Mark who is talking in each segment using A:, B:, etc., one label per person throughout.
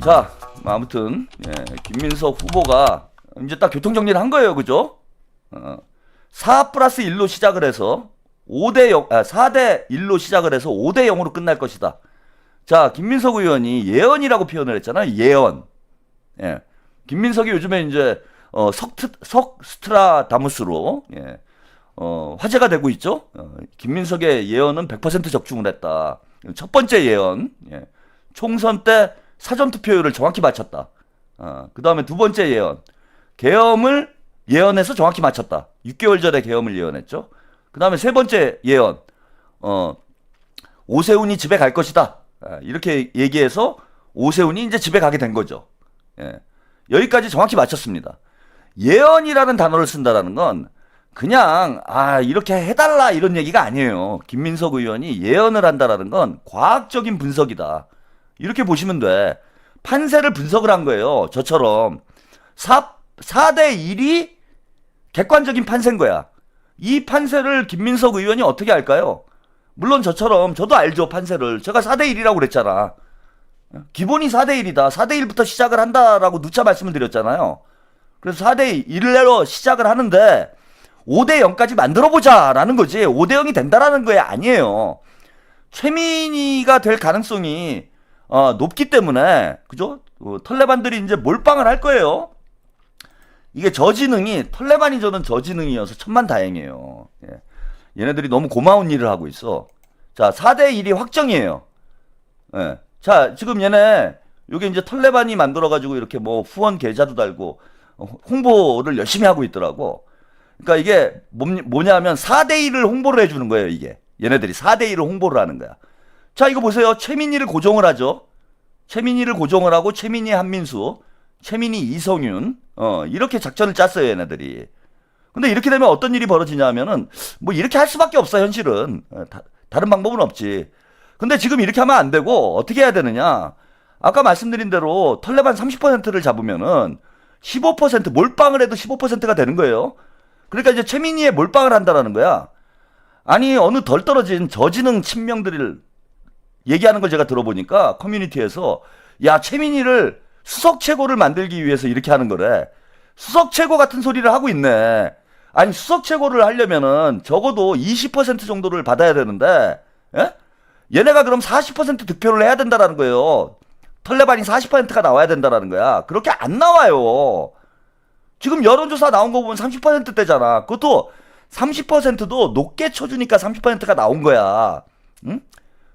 A: 자, 아무튼 김민석 후보가 이제 딱 교통정리를 한 거예요. 그죠? 4+1로 시작을 해서 4대1로 시작을 해서 5대0으로 끝날 것이다. 자, 김민석 의원이 예언이라고 표현을 했잖아요. 예언. 예. 김민석이 요즘에 이제 석스트라다무스로 화제가 되고 있죠. 김민석의 예언은 100% 적중을 했다. 첫 번째 예언. 총선 때 사전투표율을 정확히 맞췄다. 그 다음에 두 번째 예언. 계엄을 예언해서 정확히 맞췄다. 6개월 전에 계엄을 예언했죠. 그 다음에 세 번째 예언. 오세훈이 집에 갈 것이다. 이렇게 얘기해서 오세훈이 이제 집에 가게 된 거죠. 여기까지 정확히 맞췄습니다. 예언이라는 단어를 쓴다라는 건 그냥 이렇게 해달라 이런 얘기가 아니에요. 김민석 의원이 예언을 한다라는 건 과학적인 분석이다. 이렇게 보시면 돼. 판세를 분석을 한 거예요. 저처럼 4대1이 객관적인 판세인 거야. 이 판세를 김민석 의원이 어떻게 알까요? 물론 저처럼 저도 알죠. 판세를. 제가 4대1이라고 그랬잖아. 기본이 4대1이다. 4대1부터 시작을 한다라고 누차 말씀을 드렸잖아요. 그래서 4대1로 시작을 하는데 5대0까지 만들어보자 라는 거지. 5대0이 된다라는 거에 아니에요. 최민희가 될 가능성이 높기 때문에, 그죠? 털레반들이 이제 몰빵을 할 거예요. 이게 저지능이, 털레반이 저는 저지능이어서 천만다행이에요. 얘네들이 너무 고마운 일을 하고 있어. 자, 4대1이 확정이에요. 자, 지금 얘네, 요게 이제 털레반이 만들어가지고 이렇게 뭐 후원 계좌도 달고, 홍보를 열심히 하고 있더라고. 그러니까 이게 뭐냐면 4대1을 홍보를 해주는 거예요, 이게. 얘네들이 4대1을 홍보를 하는 거야. 자, 이거 보세요. 최민희를 고정을 하죠. 최민희를 고정을 하고 최민희 한민수, 최민희 이성윤, 이렇게 작전을 짰어요, 얘네들이. 근데 이렇게 되면 어떤 일이 벌어지냐면은 뭐 이렇게 할 수밖에 없어, 현실은. 다른 방법은 없지. 근데 지금 이렇게 하면 안 되고 어떻게 해야 되느냐? 아까 말씀드린 대로 털레반 30%를 잡으면은 15% 몰빵을 해도 15%가 되는 거예요. 그러니까 이제 최민희의 몰빵을 한다라는 거야. 아니, 어느 덜 떨어진 저지능 친명들을 얘기하는 걸 제가 들어보니까 커뮤니티에서 야, 최민희를 수석 최고를 만들기 위해서 이렇게 하는 거래. 수석 최고 같은 소리를 하고 있네. 아니, 수석 최고를 하려면은 적어도 20% 정도를 받아야 되는데, 얘네가 그럼 40% 득표를 해야 된다라는 거예요. 털레반이 40%가 나와야 된다라는 거야. 그렇게 안 나와요. 지금 여론조사 나온 거 보면 30%대잖아. 그것도 30%도 높게 쳐주니까 30%가 나온 거야. 응?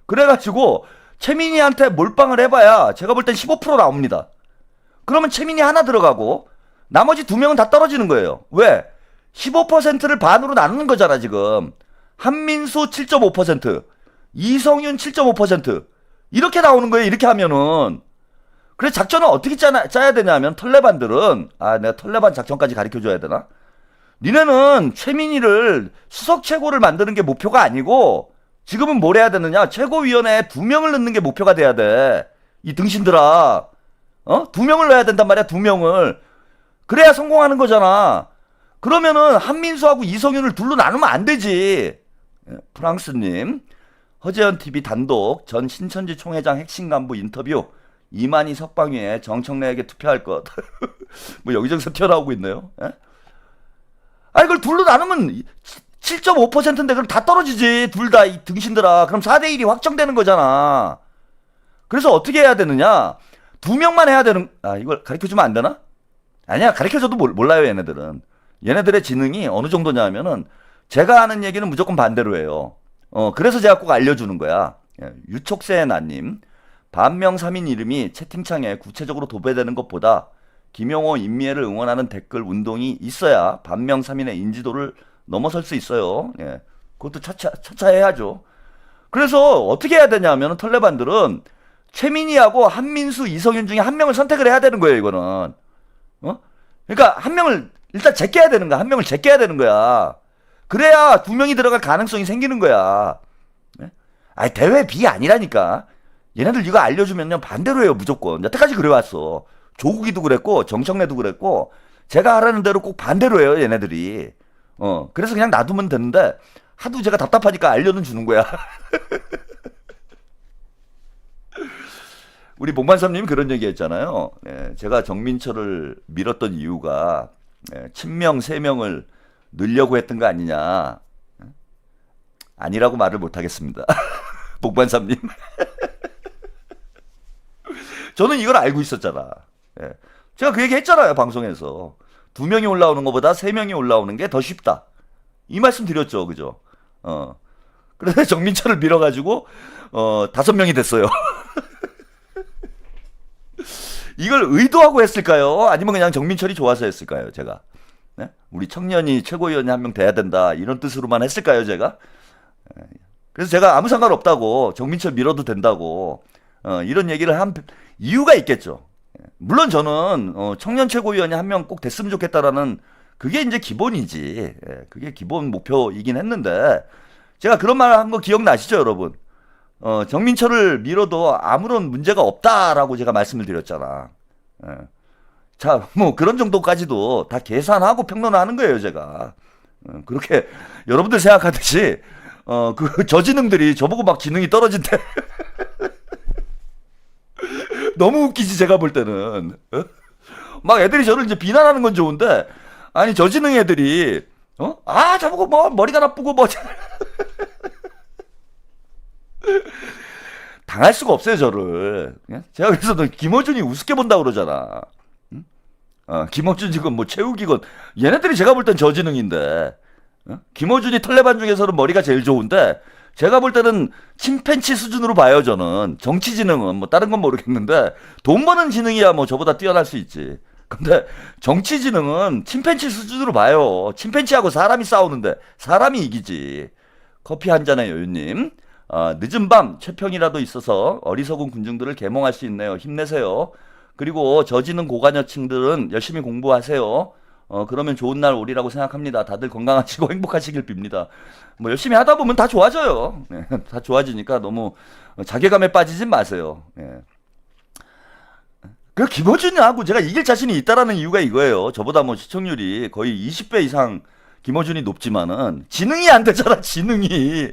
A: 그래가지고 최민희한테 몰빵을 해봐야 제가 볼 땐 15% 나옵니다. 그러면 최민희 하나 들어가고 나머지 두 명은 다 떨어지는 거예요. 왜? 15%를 반으로 나누는 거잖아, 지금. 한민수 7.5%, 이성윤 7.5%. 이렇게 나오는 거예요, 이렇게 하면은. 그래서 작전을 어떻게 짜야 되냐면, 털레반들은, 내가 털레반 작전까지 가르쳐줘야 되나? 니네는 최민희를 수석 최고를 만드는 게 목표가 아니고, 지금은 뭘 해야 되느냐? 최고위원회에 2명을 넣는 게 목표가 돼야 돼. 이 등신들아. 2명을 넣어야 된단 말이야, 2명을. 그래야 성공하는 거잖아. 그러면은 한민수하고 이성윤을 둘로 나누면 안 되지. 프랑스님, 허재현TV 단독 전 신천지 총회장 핵심 간부 인터뷰. 이만희 석방위에 정청래에게 투표할 것. 뭐 여기저기서 튀어나오고 있네요. 이걸 둘로 나누면 7.5%인데 그럼 다 떨어지지. 둘 다 이 등신들아. 그럼 4대1이 확정되는 거잖아. 그래서 어떻게 해야 되느냐? 2명만 해야 되는, 이걸 가르쳐주면 안 되나? 아니야, 가르쳐줘도 몰라요, 얘네들은. 얘네들의 지능이 어느 정도냐면은 제가 하는 얘기는 무조건 반대로 해요. 그래서 제가 꼭 알려주는 거야. 유촉세나님, 반명 3인 이름이 채팅창에 구체적으로 도배되는 것보다 김용호 임미애를 응원하는 댓글 운동이 있어야 반명 3인의 인지도를 넘어설 수 있어요. 그것도 차차 해야죠. 그래서 어떻게 해야 되냐면 털레반들은 최민희하고 한민수, 이성윤 중에 한 명을 선택을 해야 되는 거예요, 이거는. 그러니까 한 명을 일단 제껴야 되는 거야. 한 명을 제껴야 되는 거야. 그래야 2명이 들어갈 가능성이 생기는 거야. 대회 비 아니라니까. 얘네들 이거 알려주면요 반대로 해요, 무조건. 여태까지 그래왔어. 조국이도 그랬고 정청래도 그랬고 제가 하라는 대로 꼭 반대로 해요, 얘네들이. 그래서 그냥 놔두면 되는데 하도 제가 답답하니까 알려는 주는 거야. 우리 복만삼님 그런 얘기 했잖아요. 예, 제가 정민철을 밀었던 이유가 친명 3명을 넣으려고 했던 거 아니냐. 아니라고 말을 못하겠습니다. 복만삼님. 저는 이걸 알고 있었잖아. 예. 제가 그 얘기 했잖아요, 방송에서. 2명이 올라오는 것보다 3명이 올라오는 게 더 쉽다. 이 말씀 드렸죠, 그죠? 그래서 정민철을 밀어가지고, 5명이 됐어요. 이걸 의도하고 했을까요? 아니면 그냥 정민철이 좋아서 했을까요, 제가? 네? 우리 청년이 최고위원이 한 명 돼야 된다. 이런 뜻으로만 했을까요, 제가? 그래서 제가 아무 상관없다고, 정민철 밀어도 된다고, 이런 얘기를 한 이유가 있겠죠. 물론 저는, 청년 최고위원이 한 명 꼭 됐으면 좋겠다라는, 그게 이제 기본이지. 그게 기본 목표이긴 했는데, 제가 그런 말 한 거 기억나시죠, 여러분? 정민철을 밀어도 아무런 문제가 없다라고 제가 말씀을 드렸잖아. 자, 뭐 그런 정도까지도 다 계산하고 평론하는 거예요, 제가. 그렇게 여러분들 생각하듯이 그 저지능들이 저보고 막 지능이 떨어진대. 너무 웃기지 제가 볼 때는. 막 애들이 저를 이제 비난하는 건 좋은데 아니 저지능 애들이 저보고 뭐 머리가 나쁘고 뭐 당할 수가 없어요, 저를. 제가 그래서 너 김어준이 우습게 본다 그러잖아. 김어준이건 뭐 최욱이건 얘네들이 제가 볼 땐 저지능인데 김어준이 털레반 중에서는 머리가 제일 좋은데 제가 볼 때는 침팬치 수준으로 봐요, 저는. 정치 지능은 뭐 다른 건 모르겠는데 돈 버는 지능이야 뭐 저보다 뛰어날 수 있지. 근데 정치 지능은 침팬치 수준으로 봐요. 침팬치하고 사람이 싸우는데 사람이 이기지. 커피 한 잔의 여유님. 늦은 밤 최평이라도 있어서 어리석은 군중들을 계몽할 수 있네요. 힘내세요. 그리고 저지능 고관여층들은 열심히 공부하세요. 그러면 좋은 날 오리라고 생각합니다. 다들 건강하시고 행복하시길 빕니다. 뭐 열심히 하다 보면 다 좋아져요. 네, 다 좋아지니까 너무 자괴감에 빠지진 마세요. 네. 그 김어준하고 제가 이길 자신이 있다라는 이유가 이거예요. 저보다 뭐 시청률이 거의 20배 이상 김어준이 높지만은 지능이 안 되잖아, 지능이.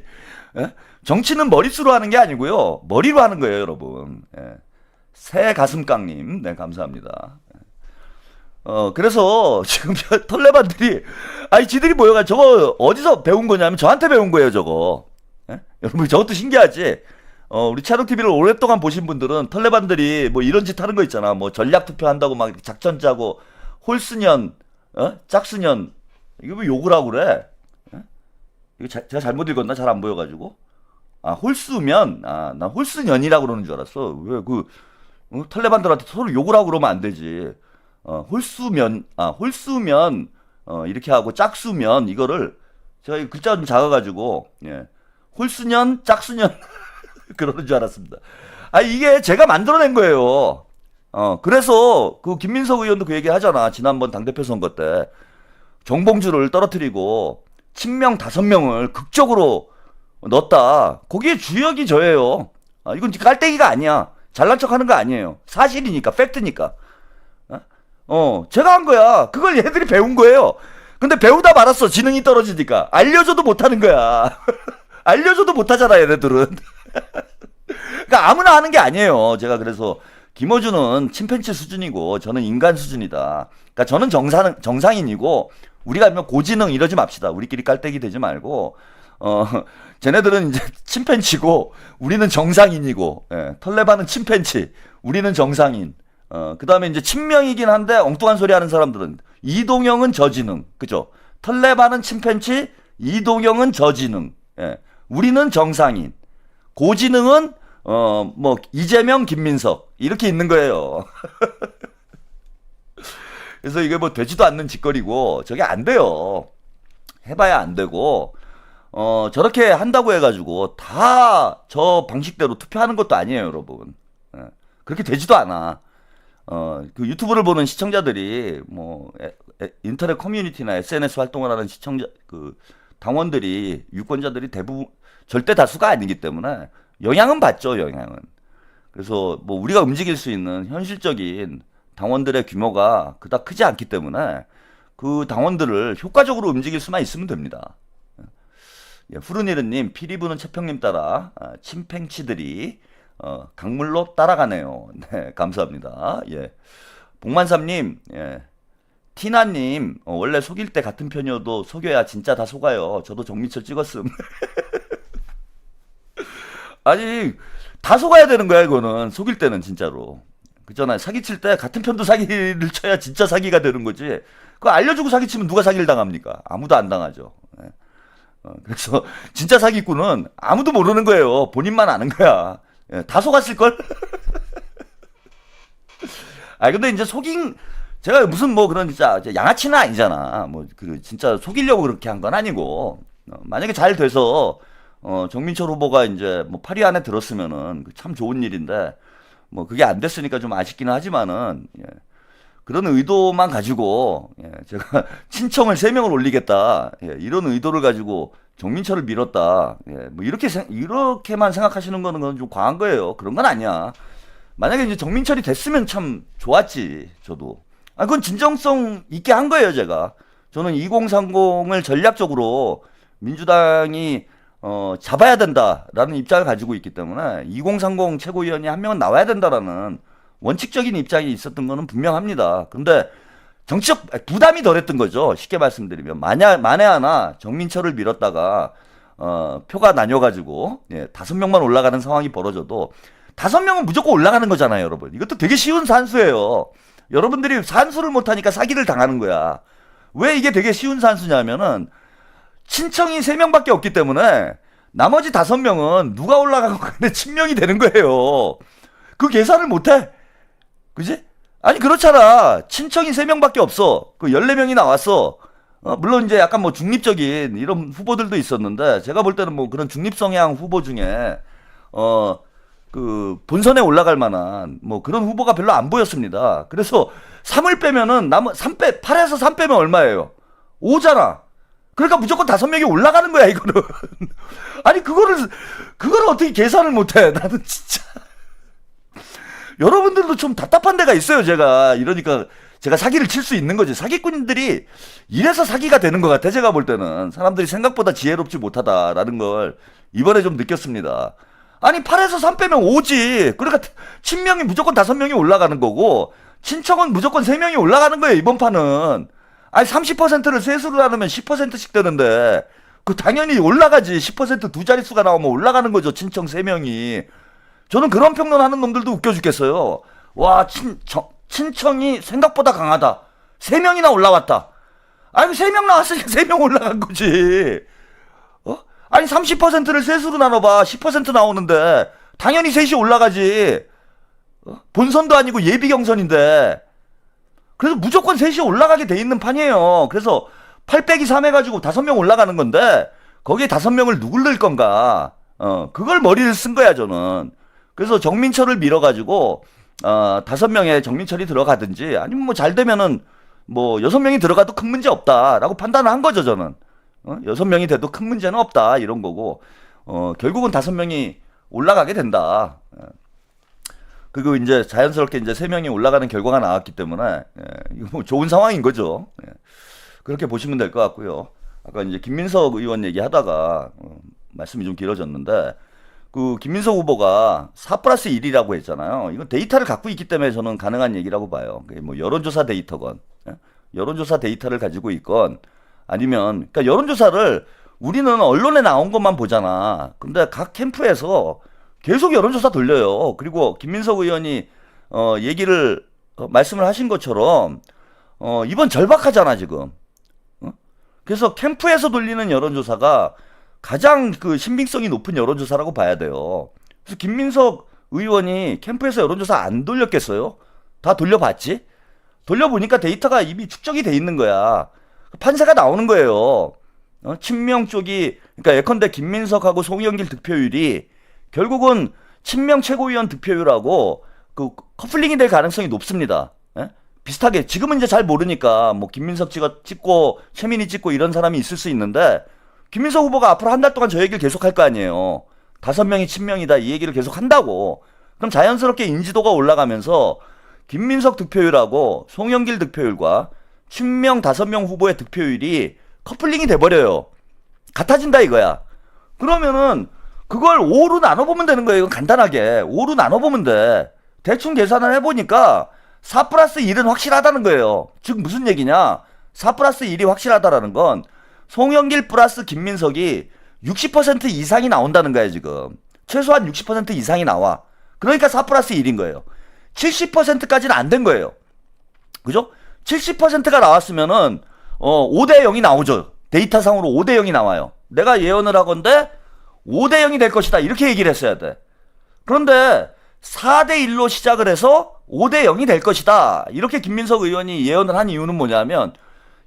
A: 예? 정치는 머릿수로 하는 게 아니고요. 머리로 하는 거예요, 여러분. 예. 새 가슴깡님, 네, 감사합니다. 그래서 지금 털레반들이, 아니, 지들이 모여가 저거 어디서 배운 거냐면 저한테 배운 거예요, 저거. 예? 여러분, 저것도 신기하지? 우리 차록TV를 오랫동안 보신 분들은 털레반들이 뭐 이런 짓 하는 거 있잖아. 뭐 전략 투표한다고 막 작전 짜고, 홀수년, 짝수년, 이거 왜 욕을 하고 그래? 이거 제가 잘못 읽었나? 잘 안 보여가지고. 홀수면, 나 홀수년이라고 그러는 줄 알았어. 왜 털레반들한테 서로 욕을 하고 그러면 안 되지. 홀수면, 이렇게 하고 짝수면, 이거를, 제가 이 글자가 좀 작아가지고, 예. 홀수년, 짝수년, 그러는 줄 알았습니다. 이게 제가 만들어낸 거예요. 그래서, 그 김민석 의원도 그 얘기 하잖아. 지난번 당대표 선거 때. 정봉주를 떨어뜨리고, 친명 5명을 극적으로 넣었다. 거기에 주역이 저예요. 이건 깔때기가 아니야. 잘난 척 하는 거 아니에요. 사실이니까, 팩트니까. 제가 한 거야. 그걸 얘들이 배운 거예요. 근데 배우다 말았어. 지능이 떨어지니까. 알려줘도 못하는 거야. 알려줘도 못하잖아, 얘네들은. 그러니까 아무나 하는 게 아니에요. 제가 그래서 김어준은 침팬치 수준이고 저는 인간 수준이다. 그러니까 저는 정상인이고 우리가 뭐 고지능 이러지 맙시다. 우리끼리 깔때기 되지 말고 쟤네들은 이제 침팬치고 우리는 정상인이고, 예, 털레반은 침팬치, 우리는 정상인. 그 다음에 이제 친명이긴 한데 엉뚱한 소리 하는 사람들은 이동영은 저지능, 그죠? 털레반은 침팬치, 이동영은 저지능, 예, 우리는 정상인. 고지능은 뭐 이재명, 김민석 이렇게 있는 거예요. 그래서 이게 뭐 되지도 않는 짓거리고 저게 안 돼요. 해봐야 안 되고 저렇게 한다고 해가지고 다 저 방식대로 투표하는 것도 아니에요, 여러분. 예, 그렇게 되지도 않아. 그 유튜브를 보는 시청자들이 뭐 인터넷 커뮤니티나 SNS 활동을 하는 그 당원들이 유권자들이 대부분 절대 다수가 아니기 때문에 영향은 받죠, 영향은. 그래서 뭐 우리가 움직일 수 있는 현실적인 당원들의 규모가 그닥 크지 않기 때문에 그 당원들을 효과적으로 움직일 수만 있으면 됩니다. 예, 푸르니르님, 피리부는 채평님 따라 침팽치들이 강물로 따라가네요. 네, 감사합니다. 예. 복만삼님, 예. 티나님, 원래 속일 때 같은 편이어도 속여야 진짜 다 속아요. 저도 정민철 찍었음. 아니, 다 속아야 되는 거야, 이거는. 속일 때는 진짜로. 그잖아요. 사기칠 때 같은 편도 사기를 쳐야 진짜 사기가 되는 거지. 그거 알려주고 사기치면 누가 사기를 당합니까? 아무도 안 당하죠. 예. 그래서 진짜 사기꾼은 아무도 모르는 거예요. 본인만 아는 거야. 예, 다 속았을걸? 아, 근데 이제 제가 무슨 뭐 그런 진짜 양아치는 아니잖아. 뭐, 진짜 속이려고 그렇게 한 건 아니고. 만약에 잘 돼서, 정민철 후보가 이제 뭐 8위 안에 들었으면은 참 좋은 일인데, 뭐 그게 안 됐으니까 좀 아쉽기는 하지만은, 예. 그런 의도만 가지고, 예, 제가 친청을 3명을 올리겠다. 예, 이런 의도를 가지고 정민철을 밀었다. 예, 뭐 이렇게만 생각하시는 거는 좀 과한 거예요. 그런 건 아니야. 만약에 이제 정민철이 됐으면 참 좋았지, 저도. 아, 그건 진정성 있게 한 거예요, 제가. 저는 2030을 전략적으로 민주당이, 잡아야 된다라는 입장을 가지고 있기 때문에 2030 최고위원이 한 명은 나와야 된다라는 원칙적인 입장이 있었던 거는 분명합니다. 근데 정치적 부담이 덜했던 거죠. 쉽게 말씀드리면. 만에 하나 정민철을 밀었다가, 표가 나뉘어가지고, 예, 5명만 올라가는 상황이 벌어져도 5명은 무조건 올라가는 거잖아요, 여러분. 이것도 되게 쉬운 산수예요. 여러분들이 산수를 못하니까 사기를 당하는 거야. 왜 이게 되게 쉬운 산수냐면은, 친청이 3명밖에 없기 때문에, 나머지 5명은 누가 올라가고 간에 친명이 되는 거예요. 그 계산을 못해. 그지? 아니, 그렇잖아. 친청이 3명밖에 없어. 그 14명이 나왔어. 물론 이제 약간 뭐 중립적인 이런 후보들도 있었는데, 제가 볼 때는 뭐 그런 중립 성향 후보 중에, 본선에 올라갈 만한 뭐 그런 후보가 별로 안 보였습니다. 그래서 3을 빼면은 8에서 3 빼면 얼마예요? 5잖아. 그러니까 무조건 5명이 올라가는 거야, 이거는. 아니, 그거를 어떻게 계산을 못해. 나는 진짜. 여러분들도 좀 답답한 데가 있어요, 제가. 이러니까 제가 사기를 칠 수 있는 거지. 사기꾼들이 이래서 사기가 되는 것 같아, 제가 볼 때는. 사람들이 생각보다 지혜롭지 못하다라는 걸 이번에 좀 느꼈습니다. 아니, 8에서 3 빼면 5지. 그러니까 친명이 무조건 5명이 올라가는 거고, 친청은 무조건 3명이 올라가는 거예요, 이번 판은. 아니, 30%를 세수로 나누면 10%씩 되는데, 당연히 올라가지. 10% 두 자릿수가 나오면 올라가는 거죠, 친청 3명이. 저는 그런 평론하는 놈들도 웃겨 죽겠어요. 와, 친청이 생각보다 강하다. 3명이나 올라왔다. 아니, 3명 나왔으니까 3명 올라간 거지. 아니, 30%를 세수로 나눠봐. 10% 나오는데 당연히 셋이 올라가지. 본선도 아니고 예비 경선인데. 그래서 무조건 셋이 올라가게 돼 있는 판이에요. 그래서 8 빼기 3 해가지고 5명 올라가는 건데, 거기에 5명을 누굴 넣을 건가. 그걸 머리를 쓴 거야, 저는. 그래서 정민철을 밀어가지고, 5명에 정민철이 들어가든지, 아니면 뭐 잘 되면은 뭐 6명이 들어가도 큰 문제 없다라고 판단을 한 거죠, 저는. 6명이 돼도 큰 문제는 없다, 이런 거고, 결국은 5명이 올라가게 된다. 그리고 이제 자연스럽게 이제 3명이 올라가는 결과가 나왔기 때문에, 예, 이거 뭐 좋은 상황인 거죠. 예, 그렇게 보시면 될 것 같고요. 아까 이제 김민석 의원 얘기하다가, 말씀이 좀 길어졌는데, 김민석 후보가 4+1이라고 했잖아요. 이건 데이터를 갖고 있기 때문에 저는 가능한 얘기라고 봐요. 뭐 여론조사 데이터건, 예? 여론조사 데이터를 가지고 있건, 아니면, 그러니까 여론조사를 우리는 언론에 나온 것만 보잖아. 근데 각 캠프에서 계속 여론조사 돌려요. 그리고 김민석 의원이, 말씀을 하신 것처럼, 이번 절박하잖아, 지금. 그래서 캠프에서 돌리는 여론조사가 가장 신빙성이 높은 여론조사라고 봐야 돼요. 그래서 김민석 의원이 캠프에서 여론조사 안 돌렸겠어요? 다 돌려봤지? 돌려보니까 데이터가 이미 축적이 돼 있는 거야. 판세가 나오는 거예요. 친명 쪽이, 그러니까 예컨대 김민석하고 송영길 득표율이 결국은 친명 최고위원 득표율하고 커플링이 될 가능성이 높습니다. 예? 비슷하게 지금은 이제 잘 모르니까 뭐 김민석 찍고 최민희 찍고 이런 사람이 있을 수 있는데, 김민석 후보가 앞으로 한 달 동안 저 얘기를 계속 할 거 아니에요. 5명이 친명이다 이 얘기를 계속 한다고. 그럼 자연스럽게 인지도가 올라가면서 김민석 득표율하고 송영길 득표율과 친명 5명 후보의 득표율이 커플링이 돼버려요. 같아진다 이거야. 그러면은 그걸 5로 나눠보면 되는 거예요. 이건 간단하게 5로 나눠보면 돼. 대충 계산을 해보니까 4 플러스 1은 확실하다는 거예요. 즉 무슨 얘기냐, 4 플러스 1이 확실하다라는 건 송영길 플러스 김민석이 60% 이상이 나온다는 거야. 지금 최소한 60% 이상이 나와. 그러니까 4 플러스 1인 거예요. 70%까지는 안 된 거예요. 그죠? 70%가 나왔으면은 5대 0이 나오죠. 데이터상으로 5대 0이 나와요. 내가 예언을 하건대 5대 0이 될 것이다, 이렇게 얘기를 했어야 돼. 그런데 4대 1로 시작을 해서 5대 0이 될 것이다, 이렇게 김민석 의원이 예언을 한 이유는 뭐냐면,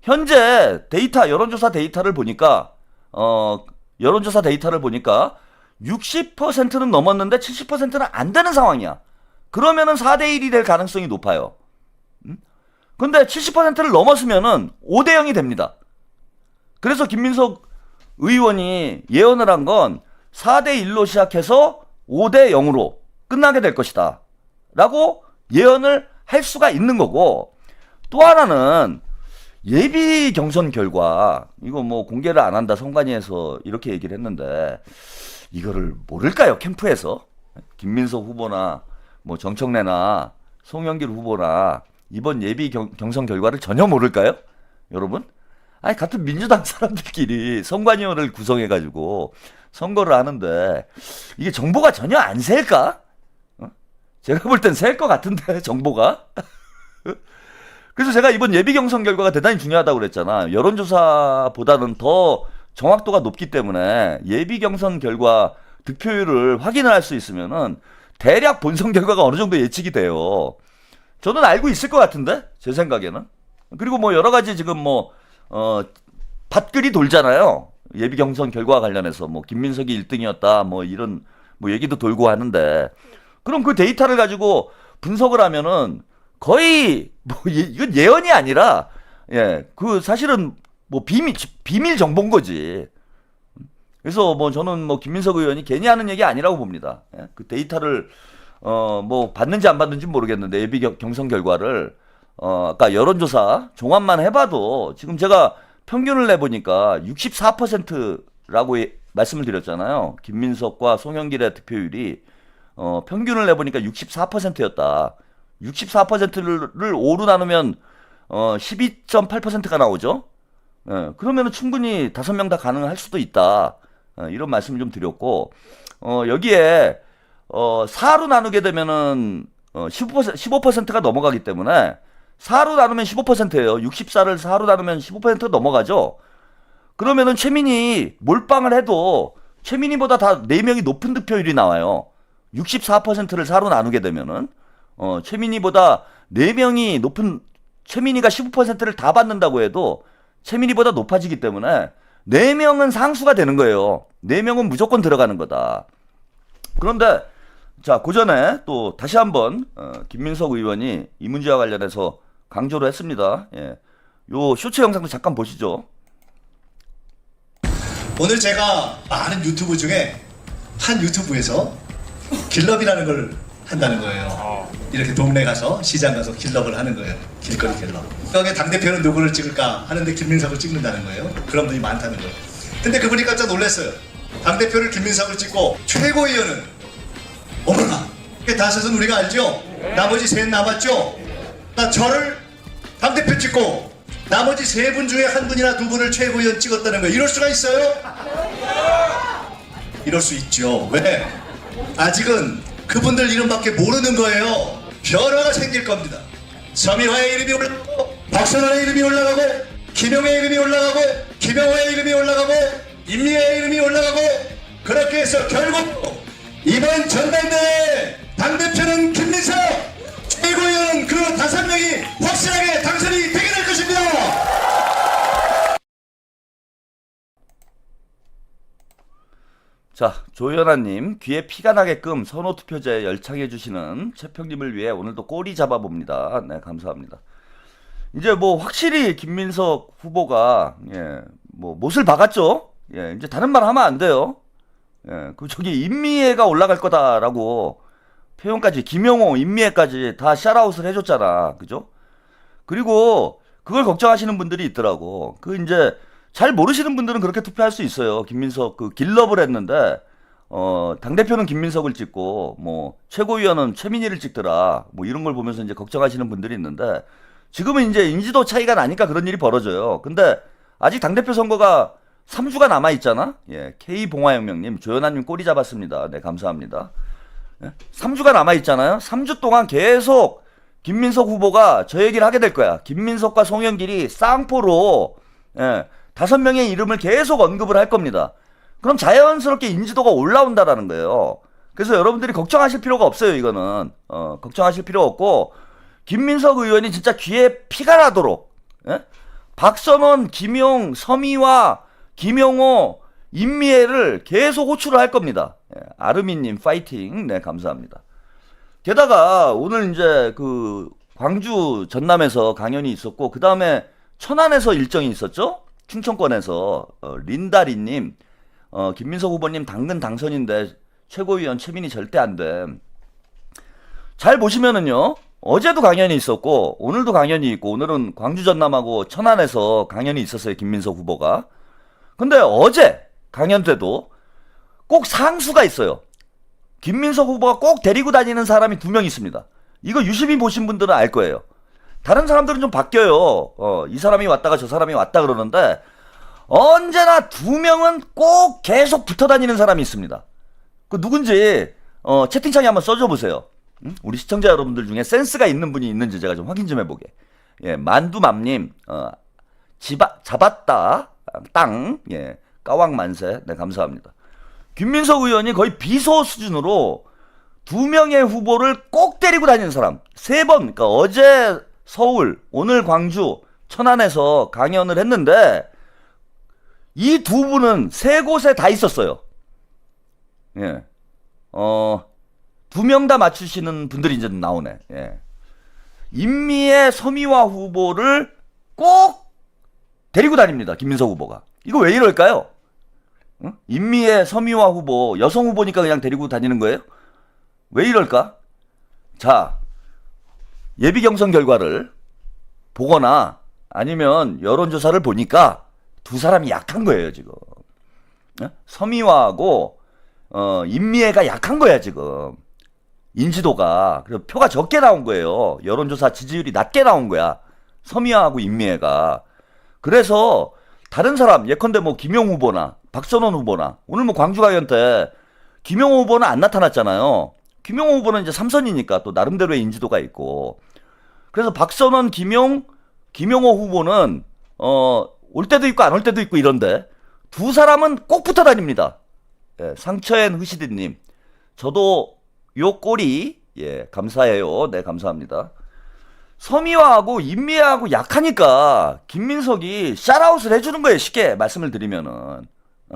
A: 현재 데이터, 여론조사 데이터를 보니까 60%는 넘었는데 70%는 안 되는 상황이야. 그러면은 4대 1이 될 가능성이 높아요. 근데 70%를 넘었으면은 5대 0이 됩니다. 그래서 김민석 의원이 예언을 한 건 4대 1로 시작해서 5대 0으로 끝나게 될 것이다 라고 예언을 할 수가 있는 거고, 또 하나는 예비 경선 결과, 이거 뭐 공개를 안 한다 선관위에서 이렇게 얘기를 했는데, 이거를 모를까요? 캠프에서 김민석 후보나 뭐 정청래나 송영길 후보나 이번 예비 경선 결과를 전혀 모를까요? 여러분? 아니, 같은 민주당 사람들끼리 선관위원회를 구성해가지고 선거를 하는데 이게 정보가 전혀 안 셀까? 제가 볼 땐 셀 것 같은데, 정보가. 그래서 제가 이번 예비 경선 결과가 대단히 중요하다고 그랬잖아. 여론조사보다는 더 정확도가 높기 때문에 예비 경선 결과 득표율을 확인을 할 수 있으면은 대략 본선 결과가 어느 정도 예측이 돼요. 저는 알고 있을 것 같은데, 제 생각에는. 그리고 뭐 여러 가지 지금 뭐 밭글이 돌잖아요. 예비 경선 결과 관련해서 뭐 김민석이 1등이었다 뭐 이런 뭐 얘기도 돌고 하는데, 그럼 그 데이터를 가지고 분석을 하면은 거의 뭐 이건 예언이 아니라, 그 사실은 뭐 비밀 정보인 거지. 그래서 뭐 저는 뭐 김민석 의원이 괜히 하는 얘기 아니라고 봅니다. 그 데이터를 뭐 받는지 안 받는지 모르겠는데, 예비 경선 결과를 아까 여론조사 종합만 해봐도 지금 제가 평균을 내보니까 64%라고 말씀을 드렸잖아요. 김민석과 송영길의 득표율이 평균을 내보니까 64%였다. 64%를 5로 나누면 12.8%가 나오죠. 그러면 충분히 5명 다 가능할 수도 있다. 이런 말씀을 좀 드렸고, 여기에 4로 나누게 되면은 15%가 넘어가기 때문에 4로 나누면 15%예요. 64를 4로 나누면 15%가 넘어가죠. 그러면은 최민희 몰빵을 해도 최민희보다 다 4명이 높은 득표율이 나와요. 64%를 4로 나누게 되면은 최민희보다 4명이 높은, 최민희가 15%를 다 받는다고 해도 최민희보다 높아지기 때문에 4명은 상수가 되는 거예요. 4명은 무조건 들어가는 거다. 그런데 자, 그 전에 또 다시 한번 김민석 의원이 이 문제와 관련해서 강조를 했습니다. 요 쇼츠 영상도 잠깐 보시죠.
B: 오늘 제가 많은 유튜브 중에 한 유튜브에서 길럽이라는 걸 한다는 거예요. 이렇게 동네 가서, 시장 가서 길럽을 하는 거예요. 길거리 길럽. 여기 당대표는 누구를 찍을까 하는데 김민석을 찍는다는 거예요. 그런 분이 많다는 거예요. 근데 그분이 깜짝 놀랐어요. 당대표를 김민석을 찍고 최고위원은 어머나, 이게 다섯은 우리가 알죠? 나머지 셋 남았죠? 나 저를 당대표 찍고 나머지 3분 중에 한 분이나 2분을 최고위원 찍었다는 거예요. 이럴 수가 있어요? 이럴 수 있죠. 왜? 아직은 그분들 이름밖에 모르는 거예요. 변화가 생길 겁니다. 서미화의 이름이 올라가고, 박선원의 이름이 올라가고, 김용의 이름이 올라가고, 김영호의 이름이 올라가고, 임미의 이름이 올라가고, 그렇게 해서 결국 이번 전당대회 당대표는 김민석, 최고위원 그 5명이 확실하게 당선이 되게 될 것입니다.
A: 자, 조연아님, 귀에 피가 나게끔 선호투표제에 열창해주시는 최평님을 위해 오늘도 꼬리 잡아봅니다. 네, 감사합니다. 이제 뭐 확실히 김민석 후보가 뭐 못을 박았죠. 이제 다른 말 하면 안 돼요. 그 저기 임미애가 올라갈 거다라고 표현까지, 김영호, 임미애까지 다 샤라웃을 해줬잖아, 그죠? 그리고 그걸 걱정하시는 분들이 있더라고. 그 이제 잘 모르시는 분들은 그렇게 투표할 수 있어요. 김민석 그 길럽을 했는데 당대표는 김민석을 찍고, 최고위원은 최민희를 찍더라. 이런 걸 보면서 이제 걱정하시는 분들이 있는데, 지금은 이제 인지도 차이가 나니까 그런 일이 벌어져요. 근데, 아직 당대표 선거가 3주가 남아있잖아? 예, K봉화영명님, 조연아님 꼬리 잡았습니다. 네, 감사합니다. 3주가 남아있잖아요? 3주 동안 계속 김민석 후보가 저 얘기를 하게 될 거야. 김민석과 송영길이 쌍포로, 5명의 이름을 계속 언급을 할 겁니다. 그럼 자연스럽게 인지도가 올라온다라는 거예요. 그래서 여러분들이 걱정하실 필요가 없어요, 이거는. 걱정하실 필요 없고, 김민석 의원이 진짜 귀에 피가 나도록, 박선원, 김용, 서미화, 김용호, 임미애를 계속 호출을 할 겁니다. 아르미님, 파이팅. 네, 감사합니다. 게다가, 오늘 이제 광주 전남에서 강연이 있었고, 그 다음에 천안에서 일정이 있었죠? 충청권에서, 린다리님, 김민석 후보님 당근 당선인데 최고위원 최민희 절대 안 돼. 잘 보시면은요. 어제도 강연이 있었고 오늘도 강연이 있고 오늘은 광주 전남하고 천안에서 강연이 있었어요. 김민석 후보가. 근데 어제 강연 때도 꼭 상수가 있어요. 김민석 후보가 꼭 데리고 다니는 사람이 2명 있습니다. 이거 유심히 보신 분들은 알 거예요. 다른 사람들은 좀 바뀌어요. 이 사람이 왔다가 저 사람이 왔다 그러는데 언제나 2명은 꼭 계속 붙어 다니는 사람이 있습니다. 그 누군지 채팅창에 한번 써줘 보세요. 우리 시청자 여러분들 중에 센스가 있는 분이 있는지 제가 좀 확인 좀 해보게. 예, 만두맘님, 잡았다, 땅, 예, 까왕만세, 네, 감사합니다. 김민석 의원이 거의 비서 수준으로 2명의 후보를 꼭 데리고 다니는 사람, 3번, 그러니까 어제 서울, 오늘 광주, 천안에서 강연을 했는데, 이 2분은 3곳에 다 있었어요. 예. 2명 다 맞추시는 분들이 이제 나오네. 예. 임미애 서미화 후보를 꼭 데리고 다닙니다. 김민석 후보가. 이거 왜 이럴까요? 응? 임미애 서미화 후보, 여성 후보니까 그냥 데리고 다니는 거예요? 왜 이럴까? 자, 예비 경선 결과를 보거나 아니면 여론조사를 보니까 두 사람이 약한 거예요, 지금. 서미화하고 임미애가 약한 거야, 지금. 인지도가. 그래서 표가 적게 나온 거예요. 여론조사 지지율이 낮게 나온 거야. 서미화하고 임미애가. 그래서 다른 사람, 예컨대 김용 후보나 박선원 후보나 오늘 광주 강연 때 김용 후보는 안 나타났잖아요. 김용 후보는 이제 3선이니까 또 나름대로의 인지도가 있고. 그래서 박선원, 김용호 후보는 올 때도 있고 안 올 때도 있고 이런데 두 사람은 꼭 붙어 다닙니다. 예, 상처엔 흐시디님, 저도 요 꼬리, 예, 감사해요. 네, 감사합니다. 서미화하고 임미애하고 약하니까 김민석이 샷아웃을 해주는 거예요. 쉽게 말씀을 드리면은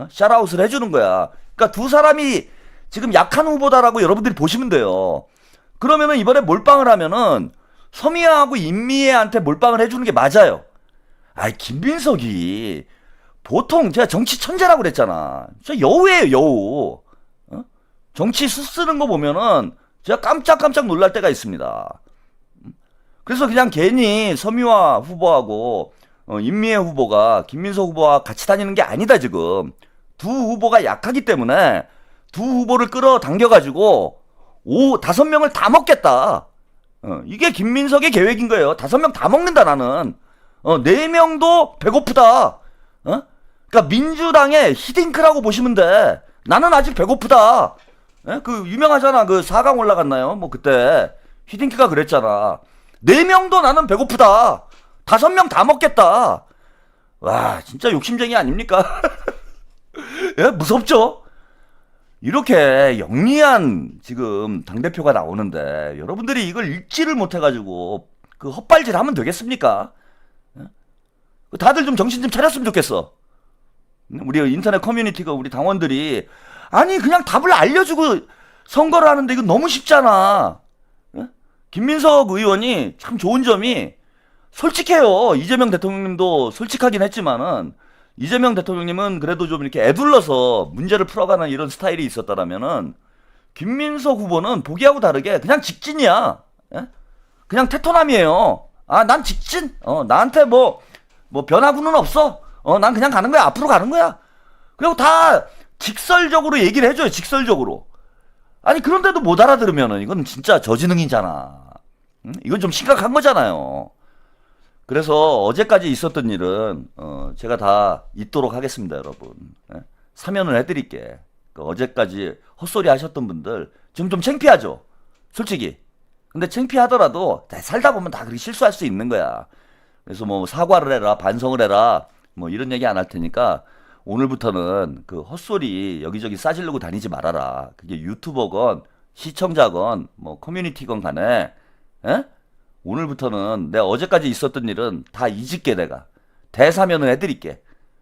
A: 샷아웃을 해주는 거야. 그러니까 두 사람이 지금 약한 후보다라고 여러분들이 보시면 돼요. 그러면은 이번에 몰빵을 하면은 서미화하고 임미애한테 몰빵을 해주는 게 맞아요. 아이, 김민석이 보통 제가 정치 천재라고 그랬잖아. 저 여우예요, 여우. 정치 수 쓰는 거 보면은 제가 깜짝깜짝 놀랄 때가 있습니다. 그래서 그냥 괜히 서미화 후보하고 임미애 후보가 김민석 후보와 같이 다니는 게 아니다, 지금. 두 후보가 약하기 때문에 두 후보를 끌어당겨가지고 5명을 다 먹겠다. 이게 김민석의 계획인 거예요. 5명 다 먹는다, 나는. 4명도 배고프다. 그러니까 민주당의 히딩크라고 보시면 돼. 나는 아직 배고프다. 그 유명하잖아. 그 4강 올라갔나요? 그때 히딩크가 그랬잖아. 4명도 나는 배고프다. 5명 다 먹겠다. 와, 진짜 욕심쟁이 아닙니까? 예? 무섭죠? 이렇게 영리한 지금 당대표가 나오는데 여러분들이 이걸 읽지를 못해가지고 그 헛발질 하면 되겠습니까? 다들 좀 정신 좀 차렸으면 좋겠어. 우리 인터넷 커뮤니티가 우리 당원들이 아니 그냥 답을 알려주고 선거를 하는데 이거 너무 쉽잖아. 김민석 의원이 참 좋은 점이 솔직해요. 이재명 대통령님도 솔직하긴 했지만은 이재명 대통령님은 그래도 좀 이렇게 애둘러서 문제를 풀어가는 이런 스타일이 있었다라면은 김민석 후보는 보기하고 다르게 그냥 직진이야. 그냥 테토남이에요. 아, 난 직진. 나한테 뭐 변화구는 없어. 난 그냥 가는 거야. 앞으로 가는 거야. 그리고 다 직설적으로 얘기를 해줘요. 직설적으로. 아니 그런데도 못 알아들으면은 이건 진짜 저지능이잖아. 응? 이건 좀 심각한 거잖아요. 그래서 어제까지 있었던 일은 제가 다 잊도록 하겠습니다, 여러분. 예? 사면을 해드릴게. 그 어제까지 헛소리 하셨던 분들 지금 좀 창피하죠, 솔직히. 근데 창피하더라도 살다 보면 다 그렇게 실수할 수 있는 거야. 그래서 뭐 사과를 해라, 반성을 해라, 뭐 이런 얘기 안 할 테니까 오늘부터는 그 헛소리 여기저기 싸지르고 다니지 말아라. 그게 유튜버건 시청자건 뭐 커뮤니티건 간에, 예? 오늘부터는 내가 어제까지 있었던 일은 다 잊을게. 내가 대사면을 해드릴게.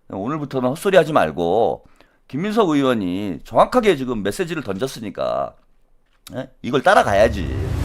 A: 오늘부터는 헛소리 하지 말고 김민석 의원이 정확하게 지금 메시지를 던졌으니까, 예? 이걸 따라가야지.